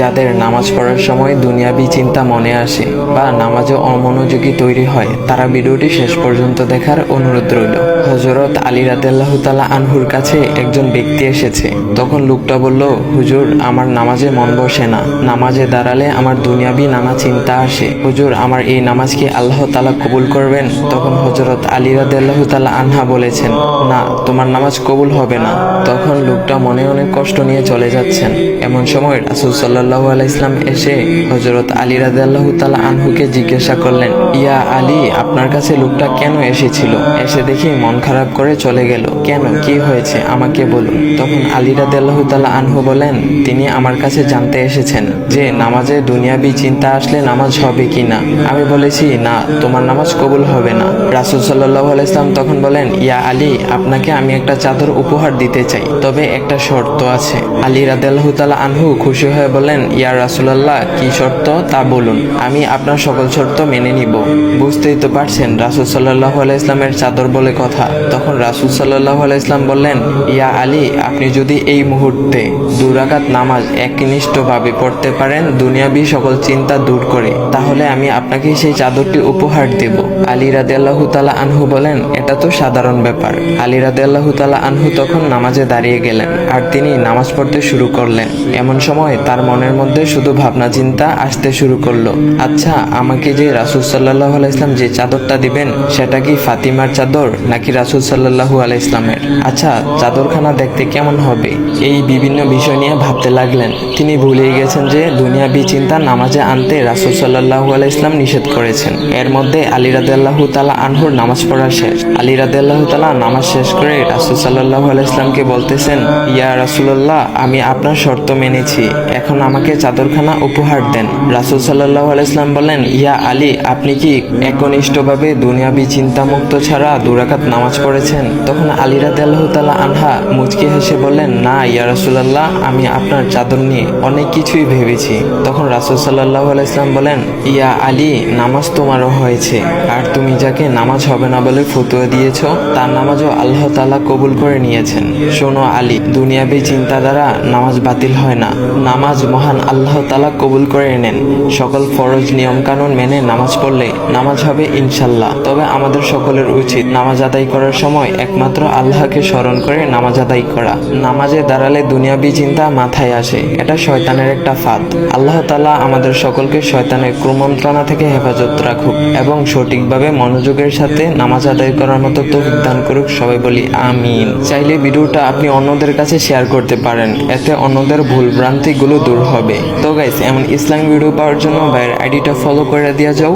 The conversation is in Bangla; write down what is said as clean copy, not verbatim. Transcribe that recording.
যাদের নামাজ পড়ার সময় দুনিয়াবি চিন্তা মনে আসে বা নামাজে অমনোযোগী তৈরি হয়, তারা ভিডিওটি শেষ পর্যন্ত দেখার অনুরোধ রইল। হযরত আলী রাদিয়াল্লাহু তাআলা আনহুর কাছে একজন ব্যক্তি এসেছে। তখন লোকটা বলল, হুজুর, আমার নামাজে মন বসে না। নামাজে দাঁড়ালে আমার দুনিয়াবি নানা চিন্তা আসে। হুজুর, আমার এই নামাজ কি আল্লাহ তাআলা কবুল করবেন? তখন হযরত আলী রাদিয়াল্লাহু তাআলা আনহা বলেছেন, না, তোমার নামাজ কবুল হবে না। তখন লোকটা মনে অনেক কষ্ট নিয়ে চলে যাচ্ছেন। এমন সময় রাসূল সাল্লাল্লাহু আলাইহি ওয়াসাল্লাম এসে হযরত আলী রাদিয়াল্লাহু তাআলা আনহুকে জিজ্ঞাসা করলেন, ইয়া আলী, আপনার কাছে লোকটা কেন এসেছিল? এসে দেখি মন খারাপ করে চলে গেল। কেন, কি হয়েছে আমাকে বলুন। তখন আলী রাদিয়াল্লাহু তাআলা আনহু বলেন, তিনি আমার কাছে জানতে এসেছেন যে নামাজে দুনিয়াবি চিন্তা আসলে নামাজ হবে কিনা। আমি বলেছি, না, তোমার নামাজ কবুল হবে না। রাসূল সাল্লাল্লাহু আলাইহি ওয়াসাল্লাম তখন বলেন, ইয়া আলী, আপনাকে আমি একটা চাদর উপহার দিতে চাই, তবে একটা শর্ত আছে। আলী রাদিয়াল্লাহু তাআলা আনহু খুশি হয়ে বলেন, ইয়া রাসূলুল্লাহ, কি শর্ত তা বলুন, আমি আপনার সকল শর্ত মেনে নিব। বুঝতেই তো পারছেন রাসূল সাল্লাল্লাহু আলাইহি ওয়াসাল্লামের চাদর বলে কথা। তখন রাসূল সাল্লাল্লাহু আলাইহি ওয়াসাল্লাম বললেন, ইয়া আলী, আপনি যদি এই মুহূর্তে 2 রাকাত নামাজ একনিষ্ঠভাবে পড়তে পারেন দুনিয়াবি সকল চিন্তা দূর করে, তাহলে আমি আপনাকে সেই চাদরটি উপহার দেব। আলী রাদিয়াল্লাহু তাআলা আনহু বলেন, এটা তো সাধারণ ব্যাপার। আলী রাদিয়াল্লাহু তাআলা আনহু তখন নামাজে দাঁড়িয়ে গেলেন আর তিনি নামাজ পড়তে শুরু করলেন। এমন সময় তার মনের মধ্যে শুধু ভাবনা চিন্তা আসতে শুরু করলো, আচ্ছা, আমাকে যে রাসূল সাল্লাল্লাহু আলাইহি ওয়াসাল্লাম যে চাদরটা দিবেন, সেটা কি ফাতিমার চাদর নাকি রাসূল সাল্লাল্লাহু আলাইহি ওয়াসাল্লামের? আচ্ছা, চাদরখানা দেখতে কেমন হবে? এই বিভিন্ন বিষয় নিয়ে ভাবতে লাগলেন। তিনি ভুলেই গেছেন যে দুনিয়াবি চিন্তা নামাজে আনতে রাসূল সাল্লাল্লাহু আলাইহি ওয়াসাল্লাম নিষেধ করেছেন। এর মধ্যে আলী রাদিয়াল্লাহু তাআলা আনহুর নামাজ পড়া শেষ। আলী রাদিয়াল্লাহু তাআলা নামাজ শেষ করে রাসূল সাল্লাল্লাহু আলাইহি ওয়াসাল্লামকে বলতেছেন, ইয়া রাসূলুল্লাহ, আমি আপনার শর্ত মেনেছি, এখন আমাকে চাদরখানা উপহার দেন। রাসূল সাল্লাল্লাহু আলাইহি ওয়াসাল্লাম বলেন, ইয়া আলী, আপনি কি একনিষ্ঠভাবে দুনিয়াবি চিন্তামুক্ত ছাড়া 2 রাকাত নামাজ পড়েছেন? তখন আলী রাদিয়াল্লাহু তাআলা আনহা মুচকি হেসে বললেন, না ইয়া রাসূলুল্লাহ, আমি আপনার চাদর নিয়ে অনেক কিছুই ভেবেছি। তখন রাসূল সাল্লাল্লাহু আলাইহি ওয়াসাল্লাম বলেন, ইয়া আলী, নামাজ তোমারও হয়েছে, আর তুমি যাকে নামাজ হবে না বলে ফতোয়া দিয়েছো, তার নামাজও আল্লাহ তাআলা কবুল করে নিয়েছেন। শোনো আলী, দুনিয়াবি চিন্তা দ্বারা নামাজ বাতিল হয় না, নামাজ মহান আল্লাহ তাআলা কবুল করে নেন। সকল ফরজ নিয়ম কানুন মেনে নামাজ পড়লে নামাজ হবে ইনশাল্লাহ। তবে আমাদের সকলের উচিত নামাজ আদায় করার সময় একমাত্র আল্লাহকে স্মরণ করে নামাজ আদায় করা। নামাজে দাঁড়ালে দুনিয়াবি চিন্তা মাথায় আসে, এটা শয়তানের একটা ফাঁদ। আল্লাহ তাআলা আমাদের সকলকে শয়তানের কুমন্ত্রণা থেকে হেফাজত রাখুক এবং সঠিকভাবে মনোযোগের সাথে নামাজ আদায় করার মতো তৌফিক দান করুক। সবাই বলি আমিন। চাইলে ভিডিওটা আপনি অন্যদের কাছে শেয়ার করতে পারেন, এতে অন্যদের ভুল ভ্রান্তিগুলো দূর হবে। তো গাইস, এমন ইসলামিক ভিডিও পাওয়ার জন্য ভাইয়ের আইডিটা ফলো করে দিয়ে যাও।